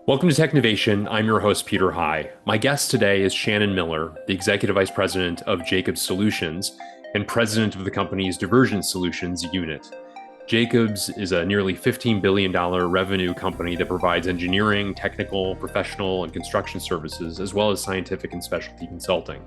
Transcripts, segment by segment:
Welcome to Technovation. I'm your host, Peter High. My guest today is Shannon Miller, the Executive Vice President of Jacobs Solutions and President of the company's Divergent Solutions unit. Jacobs is a nearly $15 billion revenue company that provides engineering, technical, professional, and construction services, as well as scientific and specialty consulting.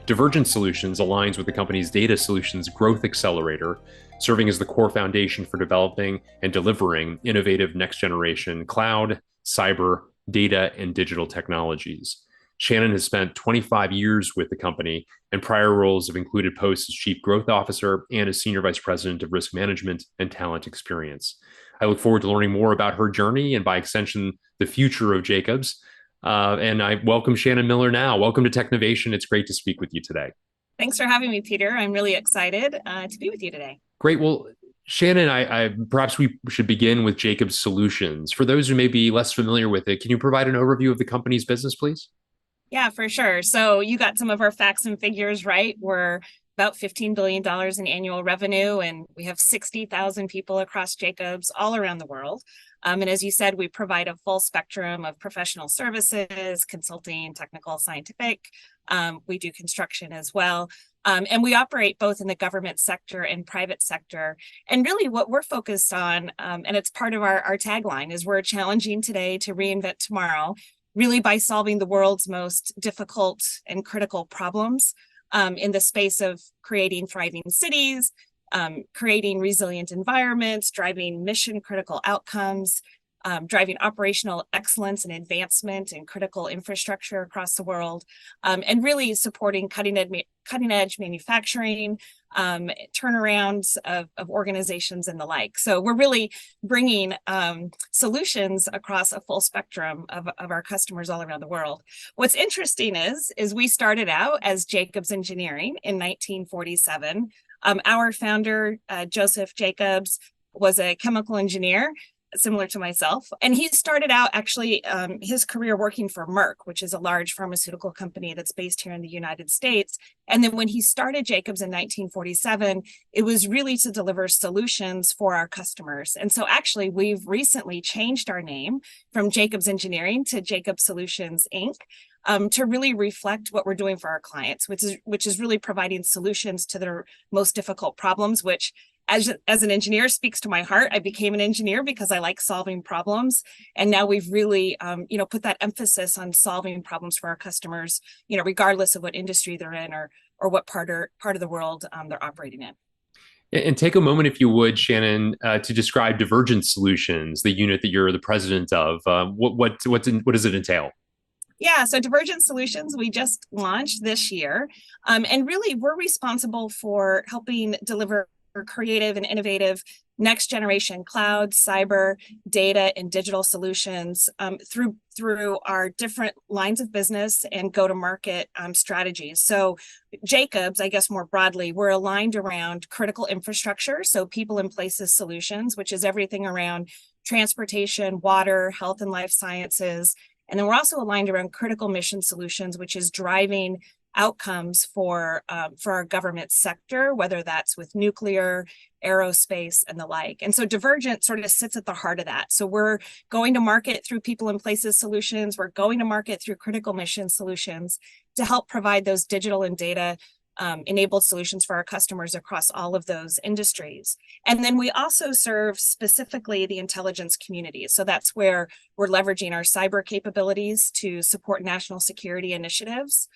Divergent Solutions aligns with the company's data solutions growth accelerator, serving as the core foundation for developing and delivering innovative next-generation cloud, cyber, data, and digital technologies. Shannon has spent 25 years with the company, and prior roles have included posts as Chief Growth Officer and as Senior Vice President of Risk Management and Talent Experience. I look forward to learning more about her journey and, by extension, the future of Jacobs. And I welcome Shannon Miller now. Welcome to Technovation. It's great to speak with you today. Thanks for having me, Peter. I'm really excited to be with you today. Great. Well, Shannon, I perhaps we should begin with Jacobs Solutions. For those who may be less familiar with it, can you provide an overview of the company's business, please? Yeah, for sure. So you got some of our facts and figures right. We're about $15 billion in annual revenue, and we have 60,000 people across Jacobs all around the world. And as you said, we provide a full spectrum of professional services, consulting, technical, scientific. We do construction as well. And we operate both in the government sector and private sector. And really what we're focused on, and it's part of our tagline, is we're challenging today to reinvent tomorrow, really by solving the world's most difficult and critical problems in the space of creating thriving cities, creating resilient environments, driving mission critical outcomes, driving operational excellence and advancement in critical infrastructure across the world, and really supporting cutting edge manufacturing, turnarounds of organizations and the like. So we're really bringing solutions across a full spectrum of our customers all around the world. What's interesting is we started out as Jacobs Engineering in 1947. Our founder, Joseph Jacobs, was a chemical engineer, similar to myself. And he started out actually his career working for Merck, which is a large pharmaceutical company that's based here in the United States. And then when he started Jacobs in 1947, it was really to deliver solutions for our customers. And so actually we've recently changed our name from Jacobs Engineering to Jacobs Solutions, Inc. To really reflect what we're doing for our clients, which is really providing solutions to their most difficult problems, which as an engineer speaks to my heart. I became an engineer because I like solving problems. And now we've really, put that emphasis on solving problems for our customers, regardless of what industry they're in or what part of the world they're operating in. And take a moment, if you would, Shannon, to describe Divergent Solutions, the unit that you're the president of. What does it entail? Yeah, so Divergent Solutions, we just launched this year. And really, we're responsible for helping deliver creative and innovative next generation cloud, cyber, data, and digital solutions through our different lines of business and go-to-market strategies. So Jacobs, I guess more broadly, we're aligned around critical infrastructure, so people and places solutions, which is everything around transportation, water, health and life sciences. And then we're also aligned around critical mission solutions, which is driving outcomes for our government sector, whether that's with nuclear, aerospace, and the like. And so Divergent sort of sits at the heart of that. So we're going to market through people and places solutions. We're going to market through critical mission solutions to help provide those digital and data enabled solutions for our customers across all of those industries. And then we also serve specifically the intelligence community. So that's where we're leveraging our cyber capabilities to support national security initiatives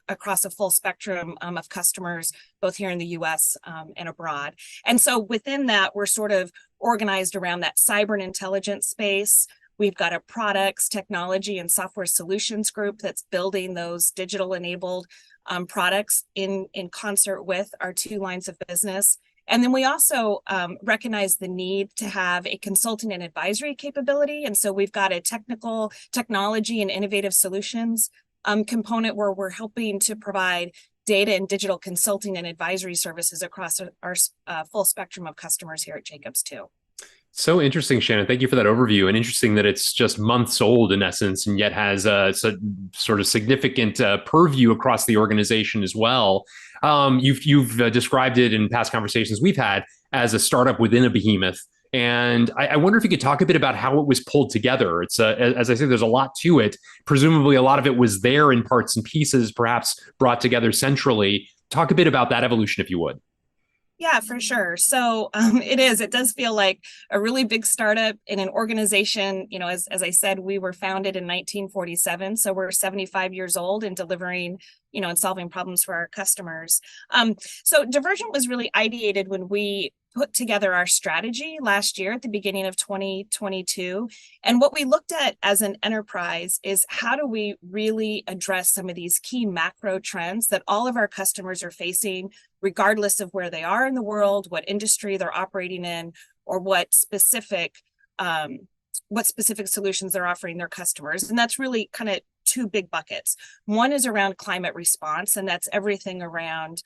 across a full spectrum of customers, both here in the US and abroad. And so within that, we're sort of organized around that cyber and intelligence space. We've got a products, technology, and software solutions group that's building those digital enabled products in concert with our two lines of business. And then we also recognize the need to have a consulting and advisory capability. And so we've got a technology and innovative solutions component where we're helping to provide data and digital consulting and advisory services across our full spectrum of customers here at Jacobs too. So interesting, Shannon. Thank you for that overview. And interesting that it's just months old in essence, and yet has a sort of significant purview across the organization as well. You've described it in past conversations we've had as a startup within a behemoth. And I wonder if you could talk a bit about how it was pulled together. It's as I say, there's a lot to it. Presumably, a lot of it was there in parts and pieces, perhaps brought together centrally. Talk a bit about that evolution, if you would. Yeah, for sure. So it does feel like a really big startup in an organization. As I said, we were founded in 1947. So we're 75 years old and delivering, and solving problems for our customers. So Divergent was really ideated when we put together our strategy last year at the beginning of 2022. And what we looked at as an enterprise is how do we really address some of these key macro trends that all of our customers are facing, regardless of where they are in the world, what industry they're operating in, or what specific solutions they're offering their customers. And that's really kind of two big buckets. One is around climate response, and that's everything around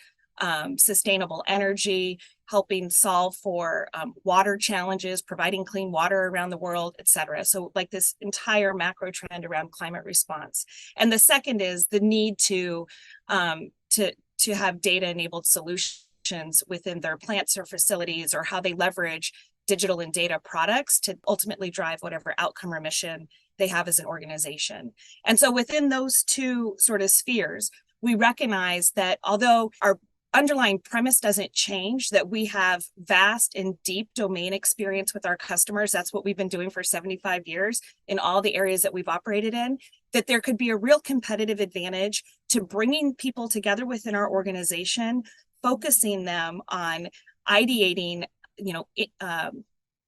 sustainable energy, helping solve for water challenges, providing clean water around the world, et cetera. So like this entire macro trend around climate response. And the second is the need to have data-enabled solutions within their plants or facilities, or how they leverage digital and data products to ultimately drive whatever outcome or mission they have as an organization. And so within those two sort of spheres, we recognize that although our underlying premise doesn't change, that we have vast and deep domain experience with our customers. That's what we've been doing for 75 years in all the areas that we've operated in, that there could be a real competitive advantage to bringing people together within our organization, focusing them on ideating,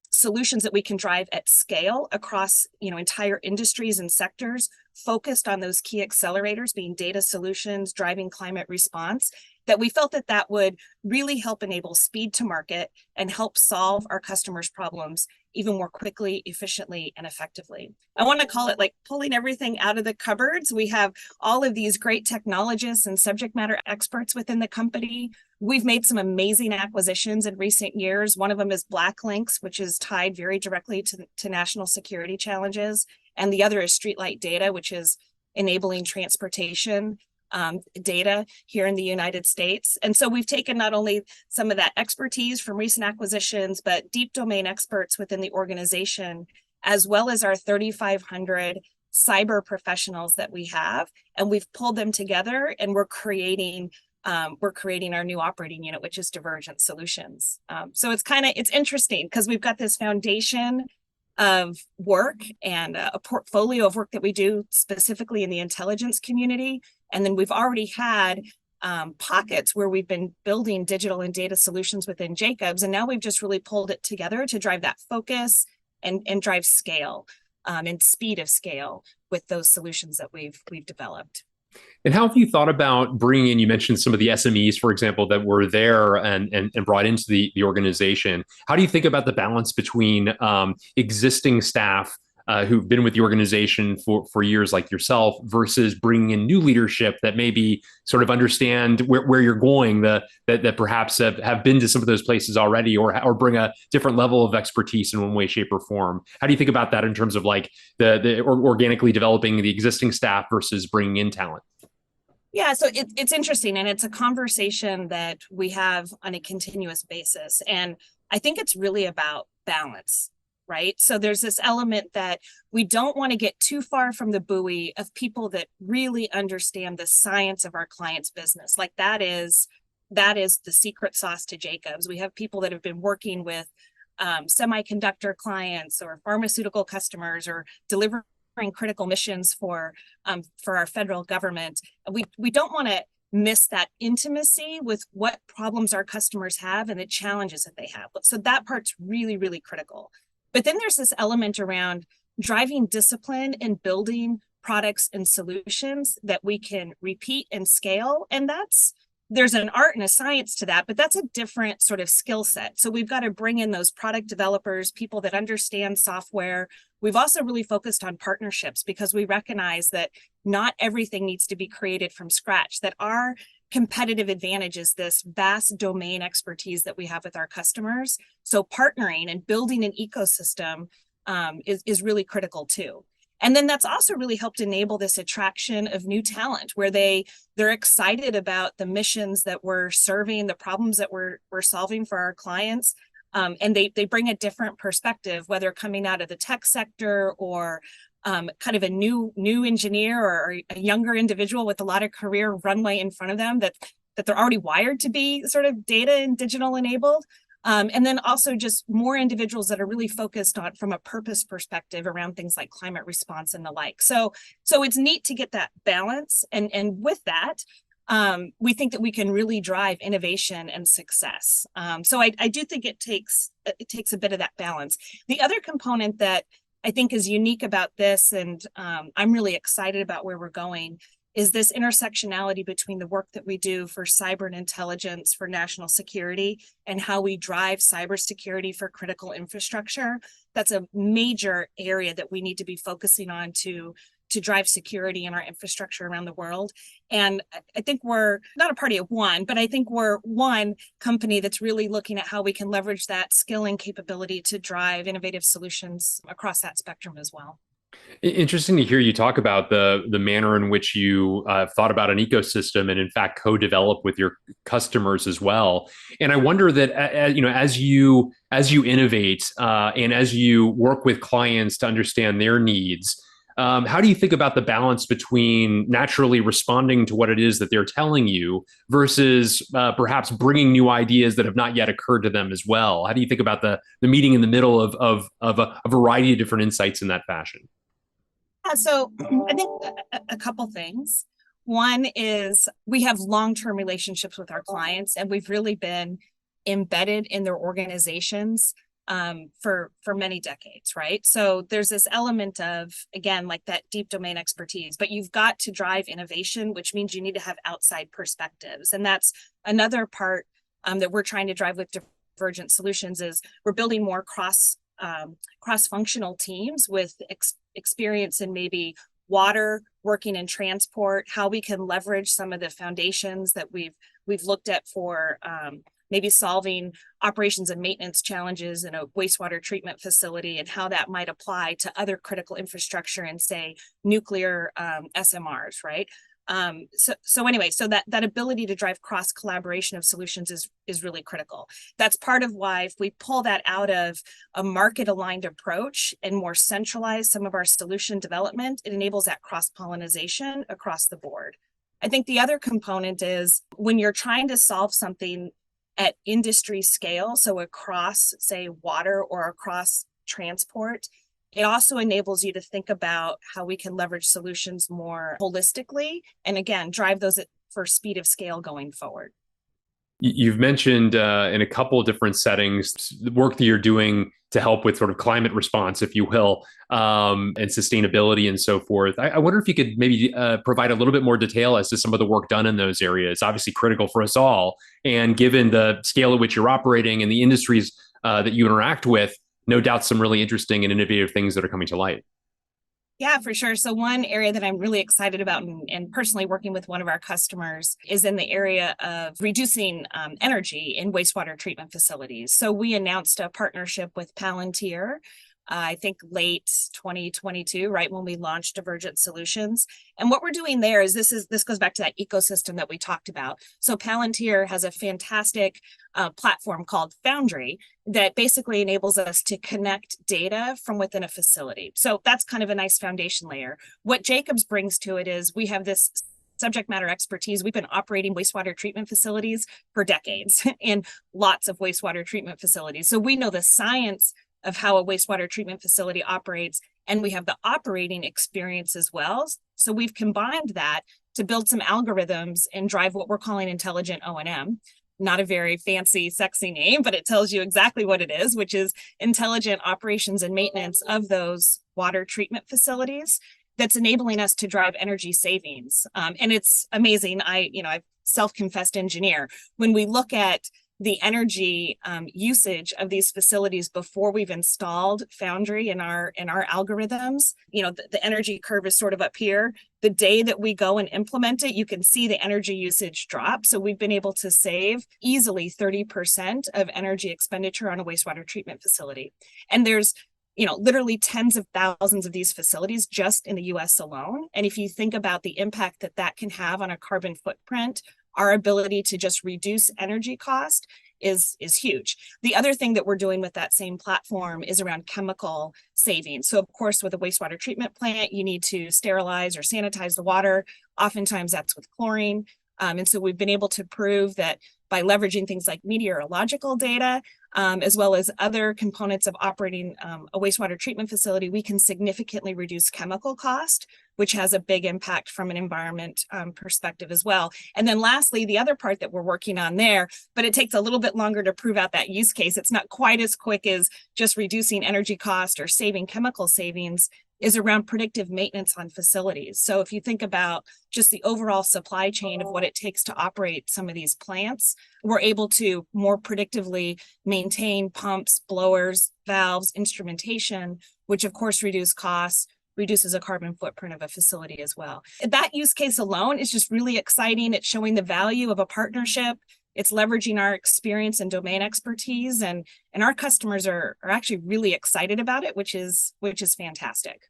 solutions that we can drive at scale across, entire industries and sectors, focused on those key accelerators being data solutions, driving climate response, that we felt that would really help enable speed to market and help solve our customers' problems even more quickly, efficiently, and effectively. I want to call it like pulling everything out of the cupboards. We have all of these great technologists and subject matter experts within the company. We've made some amazing acquisitions in recent years. One of them is Blacklinks, which is tied very directly to national security challenges. And the other is Streetlight Data, which is enabling transportation data here in the United States. And so we've taken not only some of that expertise from recent acquisitions, but deep domain experts within the organization, as well as our 3,500 cyber professionals that we have. And we've pulled them together, and we're creating our new operating unit, which is Divergent Solutions. So it's interesting because we've got this foundation of work and a portfolio of work that we do specifically in the intelligence community. And then we've already had pockets where we've been building digital and data solutions within Jacobs. And now we've just really pulled it together to drive that focus and drive scale and speed of scale with those solutions that we've developed. And how have you thought about bringing in, you mentioned some of the SMEs, for example, that were there and brought into the organization. How do you think about the balance between existing staff who've been with the organization for years like yourself versus bringing in new leadership that maybe sort of understand where you're going, that perhaps have been to some of those places already, or bring a different level of expertise in one way, shape, or form? How do you think about that in terms of like the organically developing the existing staff versus bringing in talent? Yeah, so it's interesting, and it's a conversation that we have on a continuous basis. And I think it's really about balance, right? So there's this element that we don't want to get too far from the buoy of people that really understand the science of our client's business. Like that is the secret sauce to Jacobs. We have people that have been working with semiconductor clients or pharmaceutical customers or delivering critical missions for our federal government. We don't want to miss that intimacy with what problems our customers have and the challenges that they have. So that part's really, really critical. But then there's this element around driving discipline and building products and solutions that we can repeat and scale. And there's an art and a science to that, but that's a different sort of skill set. So we've got to bring in those product developers, people that understand software. We've also really focused on partnerships because we recognize that not everything needs to be created from scratch, that our competitive advantage is this vast domain expertise that we have with our customers. So partnering and building an ecosystem is really critical too. And then that's also really helped enable this attraction of new talent where they're excited about the missions that we're serving, the problems that we're solving for our clients. And they bring a different perspective, whether coming out of the tech sector or kind of a new engineer or a younger individual with a lot of career runway in front of them that they're already wired to be sort of data and digital enabled. And then also just more individuals that are really focused on from a purpose perspective around things like climate response and the like. So it's neat to get that balance. And with that, we think that we can really drive innovation and success. So I do think it takes a bit of that balance. The other component that I think is unique about this, and I'm really excited about where we're going, is this intersectionality between the work that we do for cyber and intelligence for national security and how we drive cybersecurity for critical infrastructure. That's a major area that we need to be focusing on to drive security in our infrastructure around the world. And I think we're not a party of one, but I think we're one company that's really looking at how we can leverage that skill and capability to drive innovative solutions across that spectrum as well. Interesting to hear you talk about the manner in which you thought about an ecosystem and in fact co-develop with your customers as well. And I wonder that as you innovate and as you work with clients to understand their needs, how do you think about the balance between naturally responding to what it is that they're telling you versus perhaps bringing new ideas that have not yet occurred to them as well? How do you think about the meeting in the middle of a variety of different insights in that fashion? Yeah, so I think a couple things. One is we have long-term relationships with our clients, and we've really been embedded in their organizations for many decades, right? So there's this element of, again, like that deep domain expertise, but you've got to drive innovation, which means you need to have outside perspectives. And that's another part that we're trying to drive with Divergent Solutions is we're building more cross-functional teams with experience in maybe water, working in transport, how we can leverage some of the foundations that we've looked at for maybe solving operations and maintenance challenges in a wastewater treatment facility and how that might apply to other critical infrastructure and say nuclear SMRs, right? So anyway, so that ability to drive cross collaboration of solutions is really critical. That's part of why if we pull that out of a market aligned approach and more centralize some of our solution development, it enables that cross pollination across the board. I think the other component is when you're trying to solve something at industry scale, so across say water or across transport, it also enables you to think about how we can leverage solutions more holistically and again, drive those for speed of scale going forward. You've mentioned in a couple of different settings the work that you're doing to help with sort of climate response, if you will, and sustainability and so forth. I wonder if you could maybe provide a little bit more detail as to some of the work done in those areas. Obviously critical for us all. And given the scale at which you're operating and the industries that you interact with, no doubt some really interesting and innovative things that are coming to light. Yeah, for sure. So one area that I'm really excited about and personally working with one of our customers is in the area of reducing energy in wastewater treatment facilities. So we announced a partnership with Palantir, I think late 2022, right when we launched Divergent Solutions. And what we're doing there is this goes back to that ecosystem that we talked about. So Palantir has a fantastic platform called Foundry that basically enables us to connect data from within a facility. So that's kind of a nice foundation layer. What Jacobs brings to it is we have this subject matter expertise. We've been operating wastewater treatment facilities for decades in lots of wastewater treatment facilities. So we know the science of how a wastewater treatment facility operates, and we have the operating experience as well. So we've combined that to build some algorithms and drive what we're calling intelligent O&M. Not a very fancy, sexy name, but it tells you exactly what it is, which is intelligent operations and maintenance of those water treatment facilities that's enabling us to drive energy savings. And it's amazing. I'm self-confessed engineer. When we look at the energy usage of these facilities before we've installed Foundry in our algorithms, the energy curve is sort of up here. The day that we go and implement it, you can see the energy usage drop. So we've been able to save easily 30% of energy expenditure on a wastewater treatment facility. And there's literally tens of thousands of these facilities just in the US alone. And if you think about the impact that can have on a carbon footprint, our ability to just reduce energy cost is huge. The other thing that we're doing with that same platform is around chemical savings. So of course, with a wastewater treatment plant, you need to sterilize or sanitize the water. Oftentimes that's with chlorine. And so we've been able to prove that by leveraging things like meteorological data, as well as other components of operating a wastewater treatment facility, we can significantly reduce chemical cost, which has a big impact from an environment perspective as well. And then lastly, the other part that we're working on there, but it takes a little bit longer to prove out that use case. It's not quite as quick as just reducing energy cost or saving chemical savings, is around predictive maintenance on facilities. So if you think about just the overall supply chain of what it takes to operate some of these plants, we're able to more predictively maintain pumps, blowers, valves, instrumentation, which of course reduce costs, reduces a carbon footprint of a facility as well. That use case alone is just really exciting. It's showing the value of a partnership. It's leveraging our experience and domain expertise, and our customers are actually really excited about it, which is fantastic.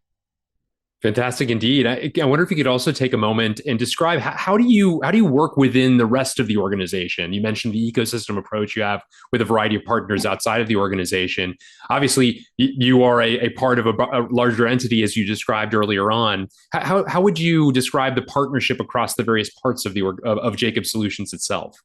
Fantastic indeed. I wonder if you could also take a moment and describe how do you work within the rest of the organization? You mentioned the ecosystem approach you have with a variety of partners outside of the organization. Obviously, you are a part of a larger entity, as you described earlier on. How would you describe the partnership across the various parts of of Jacobs Solutions itself?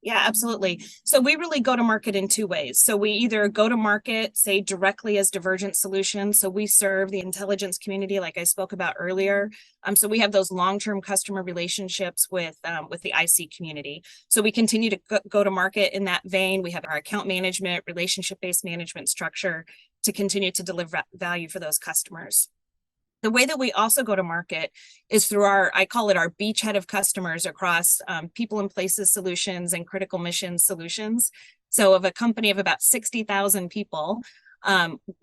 Yeah, absolutely. So we really go to market in two ways. So we either go to market, say, directly as Divergent Solutions. So we serve the intelligence community, like I spoke about earlier. So we have those long-term customer relationships with the IC community. So we continue to go to market in that vein. We have our account management, relationship-based management structure to continue to deliver value for those customers. The way that we also go to market is through I call it our beachhead of customers across people and places solutions and critical mission solutions. So of a company of about 60,000 people,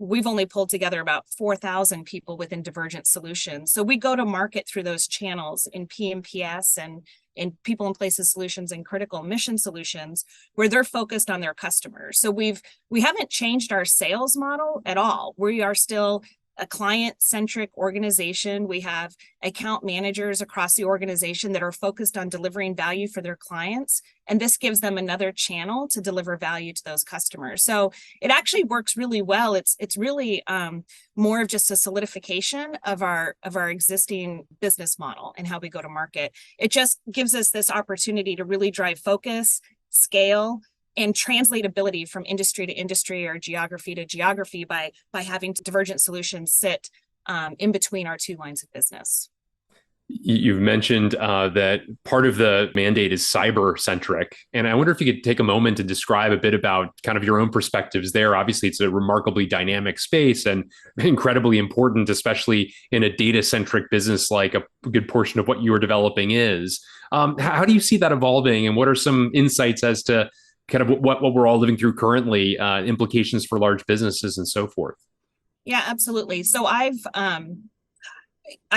we've only pulled together about 4,000 people within Divergent Solutions. So we go to market through those channels in P&PS and in people and places solutions and critical mission solutions, where they're focused on their customers. So we haven't changed our sales model at all. We are still a client-centric organization. We have account managers across the organization that are focused on delivering value for their clients, and this gives them another channel to deliver value to those customers. So it actually works really well. It's really more of just a solidification of our existing business model and how we go to market. It just gives us this opportunity to really drive focus, scale, and translatability from industry to industry or geography to geography by having Divergent Solutions sit in between our two lines of business. You've mentioned that part of the mandate is cyber-centric, and I wonder if you could take a moment to describe a bit about kind of your own perspectives there. Obviously, it's a remarkably dynamic space and incredibly important, especially in a data-centric business like a good portion of what you are developing is. How do you see that evolving, and what are some insights as to kind of what we're all living through currently, implications for large businesses and so forth? Yeah, absolutely. So I've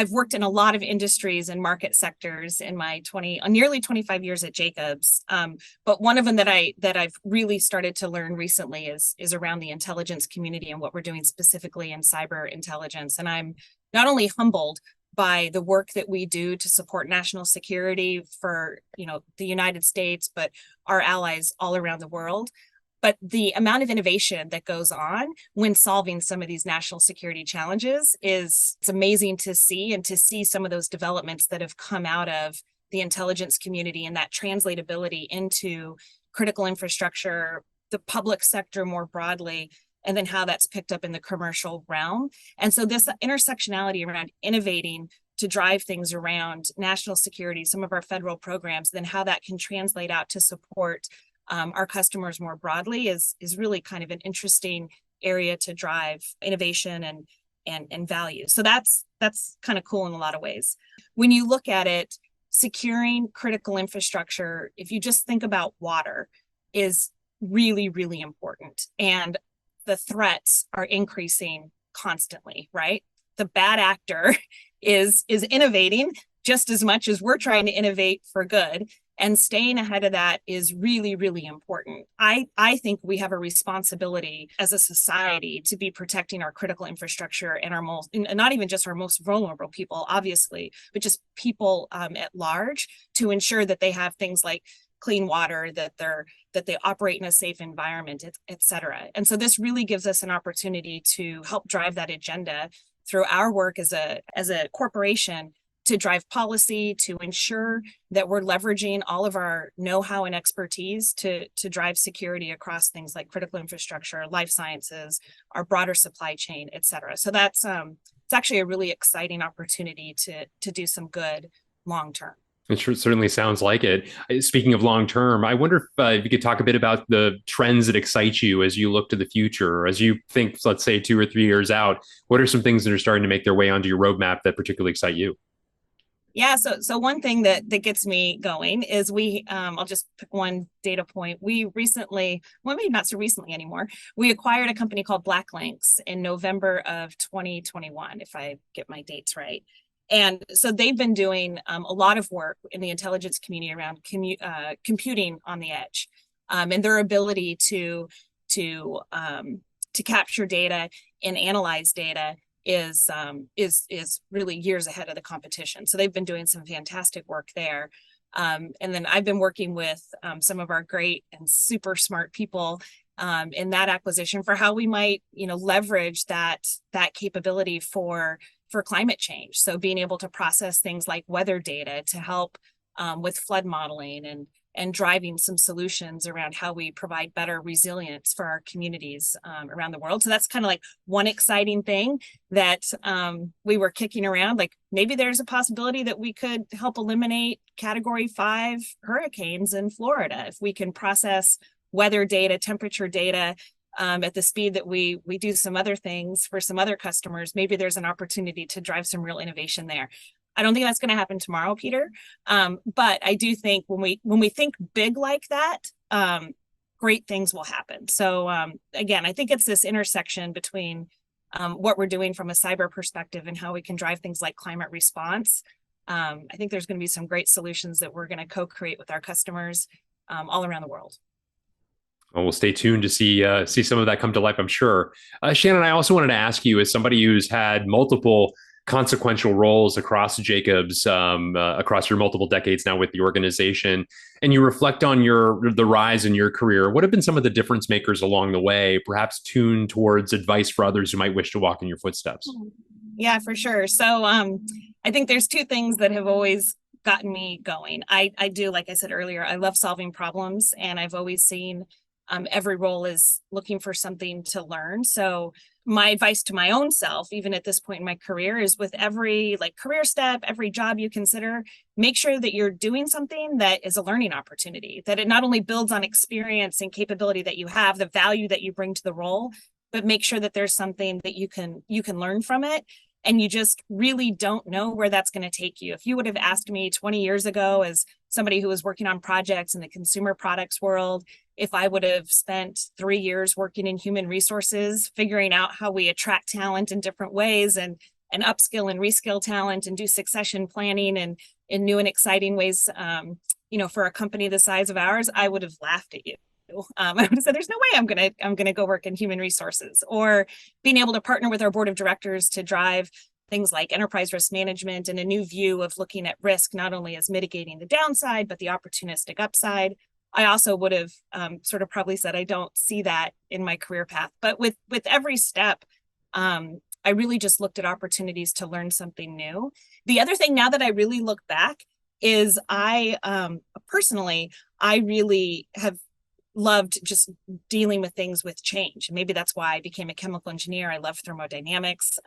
worked in a lot of industries and market sectors in my nearly 25 years at Jacobs. But one of them that I've really started to learn recently is around the intelligence community and what we're doing specifically in cyber intelligence. And I'm not only humbled by the work that we do to support national security for, the United States, but our allies all around the world. But the amount of innovation that goes on when solving some of these national security challenges it's amazing to see, and to see some of those developments that have come out of the intelligence community and that translatability into critical infrastructure, the public sector more broadly, and then how that's picked up in the commercial realm. And so this intersectionality around innovating to drive things around national security, some of our federal programs, then how that can translate out to support our customers more broadly is really kind of an interesting area to drive innovation and value. So that's kind of cool in a lot of ways. When you look at it, securing critical infrastructure, if you just think about water, is really, really important. And the threats are increasing constantly, right? The bad actor is innovating just as much as we're trying to innovate for good. And staying ahead of that is really, really important. I think we have a responsibility as a society to be protecting our critical infrastructure and not even just our most vulnerable people, obviously, but just people at large, to ensure that they have things like clean water, that they operate in a safe environment, et cetera. And so this really gives us an opportunity to help drive that agenda through our work as a corporation, to drive policy, to ensure that we're leveraging all of our know-how and expertise to drive security across things like critical infrastructure, life sciences, our broader supply chain, et cetera. So that's it's actually a really exciting opportunity to do some good long term. It certainly sounds like it. Speaking of long term, I wonder if you could talk a bit about the trends that excite you as you look to the future, or as you think, let's say, 2 or 3 years out. What are some things that are starting to make their way onto your roadmap that particularly excite you? Yeah, so one thing that gets me going is I'll just pick one data point. We recently, well, maybe not so recently anymore, we acquired a company called BlackLynx in November of 2021, if I get my dates right. And so they've been doing a lot of work in the intelligence community around computing on the edge, and their ability to capture data and analyze data is really years ahead of the competition. So they've been doing some fantastic work there. And then I've been working with some of our great and super smart people in that acquisition for how we might, leverage that capability for climate change. So being able to process things like weather data to help with flood modeling and driving some solutions around how we provide better resilience for our communities around the world. So that's kind of like one exciting thing that we were kicking around. Like maybe there's a possibility that we could help eliminate Category 5 hurricanes in Florida if we can process weather data, temperature data at the speed that we do some other things for some other customers. Maybe there's an opportunity to drive some real innovation there. I don't think that's going to happen tomorrow, Peter. But I do think when we think big like that, great things will happen. So again, I think it's this intersection between what we're doing from a cyber perspective and how we can drive things like climate response. I think there's going to be some great solutions that we're going to co-create with our customers all around the world. Well, we'll stay tuned to see some of that come to life, I'm sure. Shannon, I also wanted to ask you, as somebody who's had multiple consequential roles across Jacobs, across your multiple decades now with the organization, and you reflect on the rise in your career, what have been some of the difference makers along the way, perhaps tuned towards advice for others who might wish to walk in your footsteps? Yeah, for sure. So I think there's two things that have always gotten me going. I do, like I said earlier, I love solving problems, and I've always seen every role is looking for something to learn. So my advice to my own self, even at this point in my career, is with every career step, every job you consider, make sure that you're doing something that is a learning opportunity, that it not only builds on experience and capability that you have, the value that you bring to the role, but make sure that there's something that you can learn from it. And you just really don't know where that's going to take you. If you would have asked me 20 years ago, as somebody who was working on projects in the consumer products world, if I would have spent 3 years working in human resources, figuring out how we attract talent in different ways and upskill and reskill talent and do succession planning and in new and exciting ways, for a company the size of ours, I would have laughed at you. I would have said, "There's no way I'm gonna go work in human resources." Or being able to partner with our board of directors to drive things like enterprise risk management and a new view of looking at risk, not only as mitigating the downside, but the opportunistic upside. I also would have sort of probably said, I don't see that in my career path. But with every step, I really just looked at opportunities to learn something new. The other thing, now that I really look back, is I personally, I really have loved just dealing with things with change. Maybe that's why I became a chemical engineer. I love thermodynamics.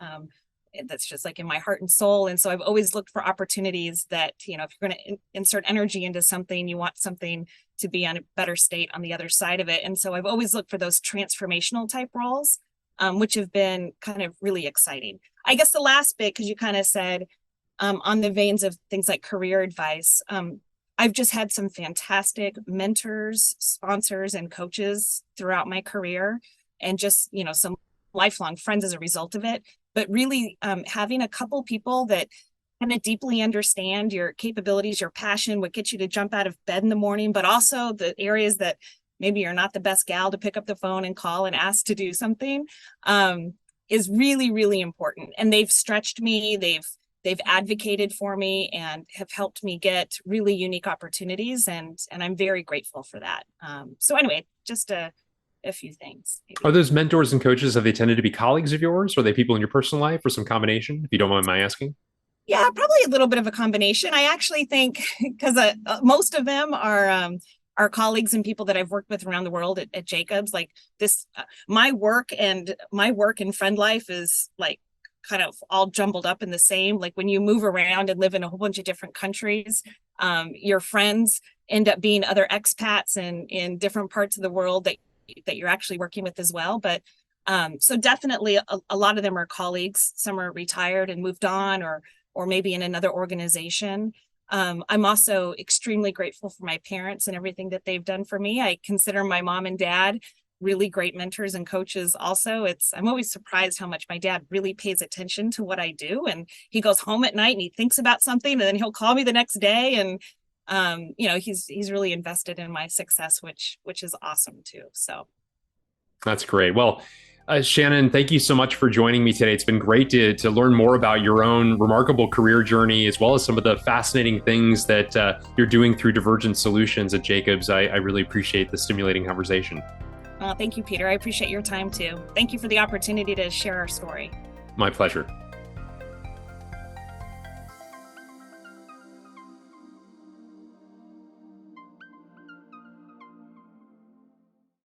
That's just in my heart and soul. And so I've always looked for opportunities that, if you're going to insert energy into something, you want something to be on a better state on the other side of it. And so I've always looked for those transformational type roles, which have been kind of really exciting. I guess the last bit, because you kind of said on the veins of things like career advice, I've just had some fantastic mentors, sponsors, and coaches throughout my career, and just, some lifelong friends as a result of it. But really having a couple people that kind of deeply understand your capabilities, your passion, what gets you to jump out of bed in the morning, but also the areas that maybe you're not the best gal to pick up the phone and call and ask to do something, is really, really important. And they've stretched me. They've they've advocated for me and have helped me get really unique opportunities, and I'm very grateful for that. So anyway, just a few things. Maybe. Are those mentors and coaches, have they tended to be colleagues of yours? Or are they people in your personal life, or some combination, if you don't mind my asking? Yeah, probably a little bit of a combination. I actually think because most of them are colleagues and people that I've worked with around the world at Jacobs. Like this, my work and friend life is like kind of all jumbled up in the same. Like when you move around and live in a whole bunch of different countries, your friends end up being other expats in different parts of the world that you're actually working with as well. But so definitely a lot of them are colleagues. Some are retired and moved on, or maybe in another organization. I'm also extremely grateful for my parents and everything that they've done for me. I consider my mom and dad really great mentors and coaches also. I'm always surprised how much my dad really pays attention to what I do. And he goes home at night and he thinks about something, and then he'll call me the next day. And he's really invested in my success, which is awesome too. So that's great. Well, Shannon, thank you so much for joining me today. It's been great to learn more about your own remarkable career journey, as well as some of the fascinating things that you're doing through Divergent Solutions at Jacobs. I really appreciate the stimulating conversation. Thank you, Peter. I appreciate your time too. Thank you for the opportunity to share our story. My pleasure.